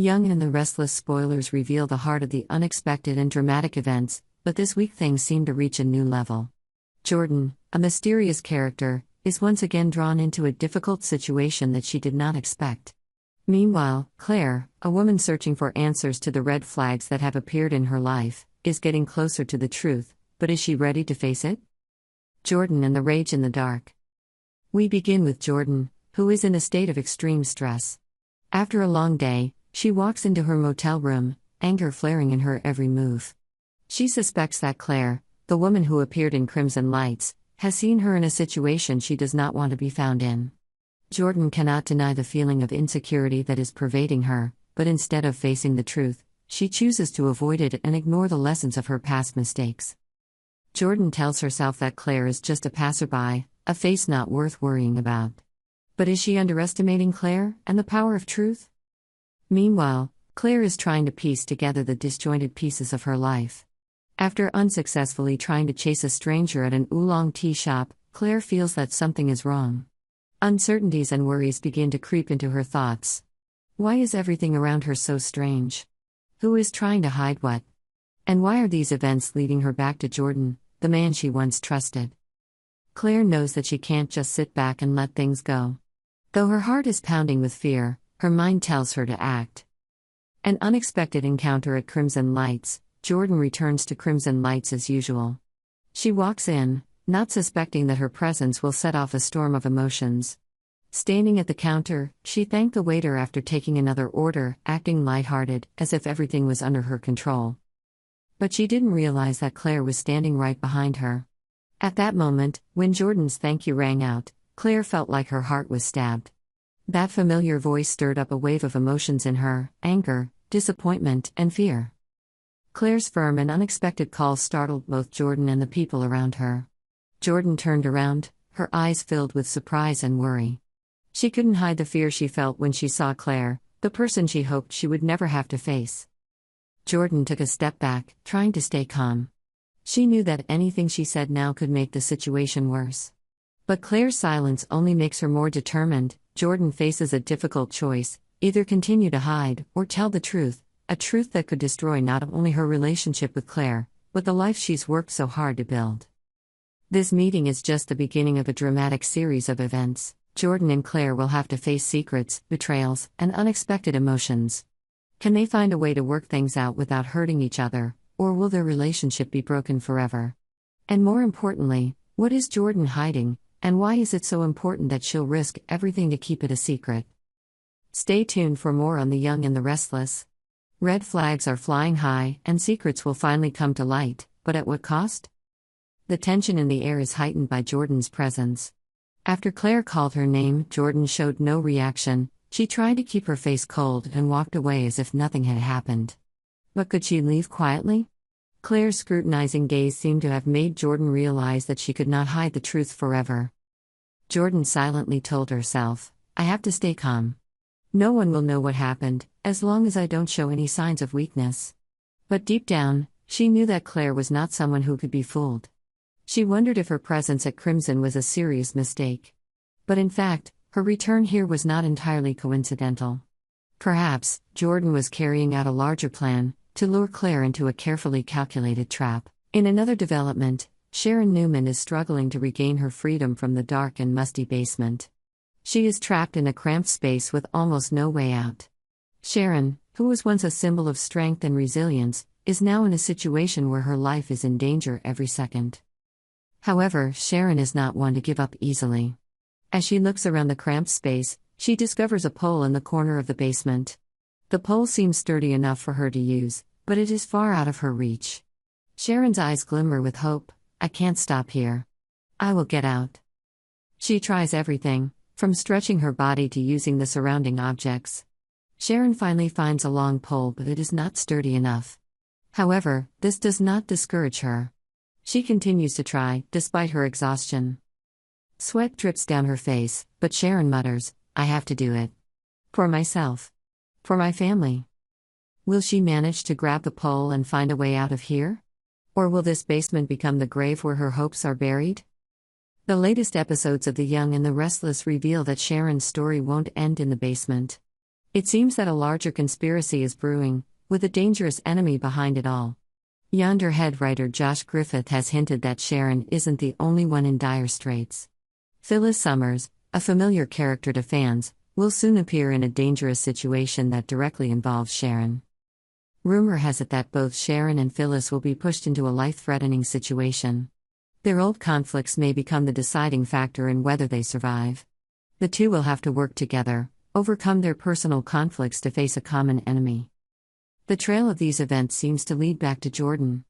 Young and the Restless spoilers reveal the heart of the unexpected and dramatic events, but this week things seem to reach a new level. Jordan, a mysterious character, is once again drawn into a difficult situation that she did not expect. Meanwhile, Claire, a woman searching for answers to the red flags that have appeared in her life, is getting closer to the truth, but is she ready to face it? Jordan and the rage in the dark. We begin with Jordan, who is in a state of extreme stress. After a long day, she walks into her motel room, anger flaring in her every move. She suspects that Claire, the woman who appeared in Crimson Lights, has seen her in a situation she does not want to be found in. Jordan cannot deny the feeling of insecurity that is pervading her, but instead of facing the truth, she chooses to avoid it and ignore the lessons of her past mistakes. Jordan tells herself that Claire is just a passerby, a face not worth worrying about. But is she underestimating Claire and the power of truth? Meanwhile, Claire is trying to piece together the disjointed pieces of her life. After unsuccessfully trying to chase a stranger at an oolong tea shop, Claire feels that something is wrong. Uncertainties and worries begin to creep into her thoughts. Why is everything around her so strange? Who is trying to hide what? And why are these events leading her back to Jordan, the man she once trusted? Claire knows that she can't just sit back and let things go. Though her heart is pounding with fear, her mind tells her to act. An unexpected encounter at Crimson Lights. Jordan returns to Crimson Lights as usual. She walks in, not suspecting that her presence will set off a storm of emotions. Standing at the counter, she thanked the waiter after taking another order, acting lighthearted, as if everything was under her control. But she didn't realize that Claire was standing right behind her. At that moment, when Jordan's thank you rang out, Claire felt like her heart was stabbed. That familiar voice stirred up a wave of emotions in her: anger, disappointment, and fear. Claire's firm and unexpected call startled both Jordan and the people around her. Jordan turned around, her eyes filled with surprise and worry. She couldn't hide the fear she felt when she saw Claire, the person she hoped she would never have to face. Jordan took a step back, trying to stay calm. She knew that anything she said now could make the situation worse. But Claire's silence only makes her more determined. Jordan faces a difficult choice: either continue to hide, or tell the truth, a truth that could destroy not only her relationship with Claire, but the life she's worked so hard to build. This meeting is just the beginning of a dramatic series of events. Jordan and Claire will have to face secrets, betrayals, and unexpected emotions. Can they find a way to work things out without hurting each other, or will their relationship be broken forever? And more importantly, what is Jordan hiding, and why is it so important that she'll risk everything to keep it a secret? Stay tuned for more on The Young and the Restless. Red flags are flying high, and secrets will finally come to light, but at what cost? The tension in the air is heightened by Jordan's presence. After Claire called her name, Jordan showed no reaction. She tried to keep her face cold and walked away as if nothing had happened. But could she leave quietly? Claire's scrutinizing gaze seemed to have made Jordan realize that she could not hide the truth forever. Jordan silently told herself, "I have to stay calm. No one will know what happened, as long as I don't show any signs of weakness." But deep down, she knew that Claire was not someone who could be fooled. She wondered if her presence at Crimson was a serious mistake. But in fact, her return here was not entirely coincidental. Perhaps, Jordan was carrying out a larger plan, to lure Claire into a carefully calculated trap. In another development, Sharon Newman is struggling to regain her freedom from the dark and musty basement. She is trapped in a cramped space with almost no way out. Sharon, who was once a symbol of strength and resilience, is now in a situation where her life is in danger every second. However, Sharon is not one to give up easily. As she looks around the cramped space, she discovers a pole in the corner of the basement. The pole seems sturdy enough for her to use, but it is far out of her reach. Sharon's eyes glimmer with hope. "I can't stop here. I will get out." She tries everything, from stretching her body to using the surrounding objects. Sharon finally finds a long pole, but it is not sturdy enough. However, this does not discourage her. She continues to try, despite her exhaustion. Sweat drips down her face, but Sharon mutters, "I have to do it. For myself. For my family." Will she manage to grab the pole and find a way out of here? Or will this basement become the grave where her hopes are buried? The latest episodes of The Young and the Restless reveal that Sharon's story won't end in the basement. It seems that a larger conspiracy is brewing, with a dangerous enemy behind it all. Yonder head writer Josh Griffith has hinted that Sharon isn't the only one in dire straits. Phyllis Summers, a familiar character to fans, will soon appear in a dangerous situation that directly involves Sharon. Rumor has it that both Sharon and Phyllis will be pushed into a life-threatening situation. Their old conflicts may become the deciding factor in whether they survive. The two will have to work together, overcome their personal conflicts to face a common enemy. The trail of these events seems to lead back to Jordan.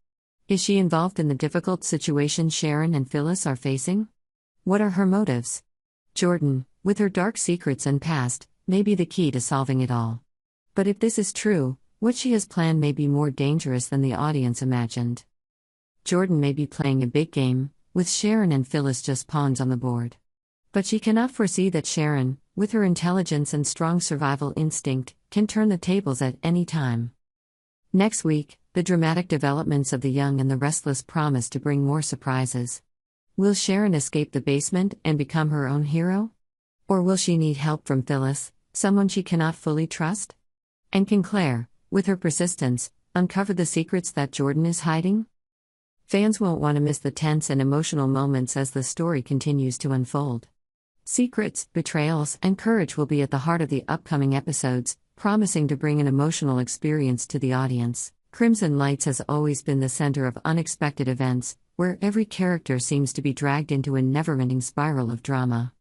Is she involved in the difficult situation Sharon and Phyllis are facing? What are her motives? Jordan, with her dark secrets and past, may be the key to solving it all. But if this is true, what she has planned may be more dangerous than the audience imagined. Jordan may be playing a big game, with Sharon and Phyllis just pawns on the board. But she cannot foresee that Sharon, with her intelligence and strong survival instinct, can turn the tables at any time. Next week, the dramatic developments of The Young and the Restless promise to bring more surprises. Will Sharon escape the basement and become her own hero? Or will she need help from Phyllis, someone she cannot fully trust? And can Claire, with her persistence, uncover the secrets that Jordan is hiding? Fans won't want to miss the tense and emotional moments as the story continues to unfold. Secrets, betrayals, and courage will be at the heart of the upcoming episodes, promising to bring an emotional experience to the audience. Crimson Lights has always been the center of unexpected events, where every character seems to be dragged into a never-ending spiral of drama.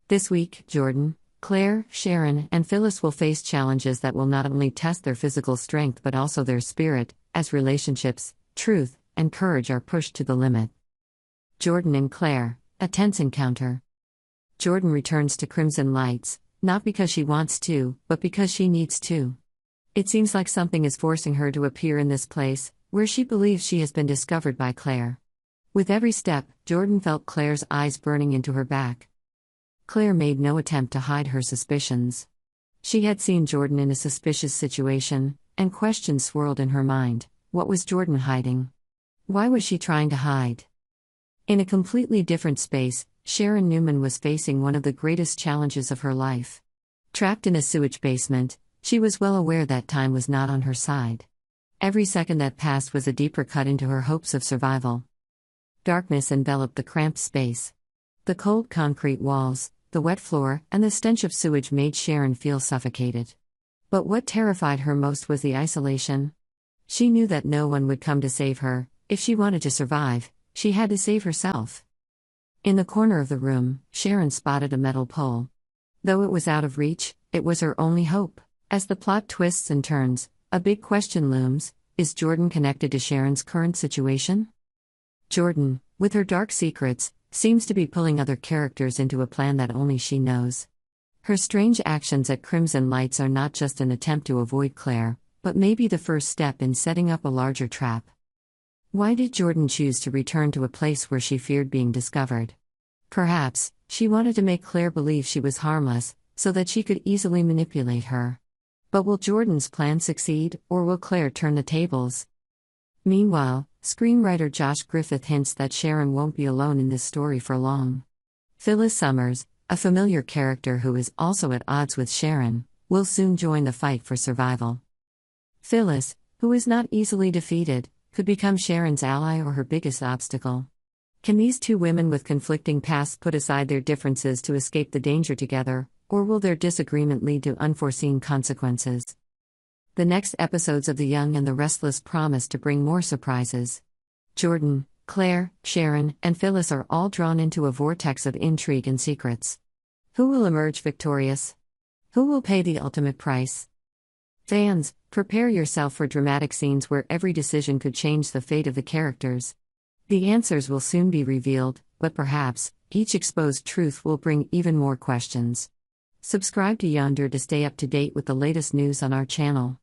This week, Jordan, Claire, Sharon, and Phyllis will face challenges that will not only test their physical strength but also their spirit, as relationships, truth, and courage are pushed to the limit. Jordan and Claire, a tense encounter. Jordan returns to Crimson Lights, not because she wants to, but because she needs to. It seems like something is forcing her to appear in this place, where she believes she has been discovered by Claire. With every step, Jordan felt Claire's eyes burning into her back. Claire made no attempt to hide her suspicions. She had seen Jordan in a suspicious situation, and questions swirled in her mind. What was Jordan hiding? Why was she trying to hide? In a completely different space, Sharon Newman was facing one of the greatest challenges of her life. Trapped in a sewage basement, she was well aware that time was not on her side. Every second that passed was a deeper cut into her hopes of survival. Darkness enveloped the cramped space. The cold concrete walls, the wet floor, and the stench of sewage made Sharon feel suffocated. But what terrified her most was the isolation. She knew that no one would come to save her. If she wanted to survive, she had to save herself. In the corner of the room, Sharon spotted a metal pole. Though it was out of reach, it was her only hope. As the plot twists and turns, a big question looms: is Jordan connected to Sharon's current situation? Jordan, with her dark secrets, seems to be pulling other characters into a plan that only she knows. Her strange actions at Crimson Lights are not just an attempt to avoid Claire, but maybe the first step in setting up a larger trap. Why did Jordan choose to return to a place where she feared being discovered? Perhaps, she wanted to make Claire believe she was harmless, so that she could easily manipulate her. But will Jordan's plan succeed, or will Claire turn the tables? Meanwhile, screenwriter Josh Griffith hints that Sharon won't be alone in this story for long. Phyllis Summers, a familiar character who is also at odds with Sharon, will soon join the fight for survival. Phyllis, who is not easily defeated, could become Sharon's ally or her biggest obstacle. Can these two women with conflicting pasts put aside their differences to escape the danger together, or will their disagreement lead to unforeseen consequences? The next episodes of The Young and the Restless promise to bring more surprises. Jordan, Claire, Sharon, and Phyllis are all drawn into a vortex of intrigue and secrets. Who will emerge victorious? Who will pay the ultimate price? Fans, prepare yourself for dramatic scenes where every decision could change the fate of the characters. The answers will soon be revealed, but perhaps, each exposed truth will bring even more questions. Subscribe to Yonder to stay up to date with the latest news on our channel.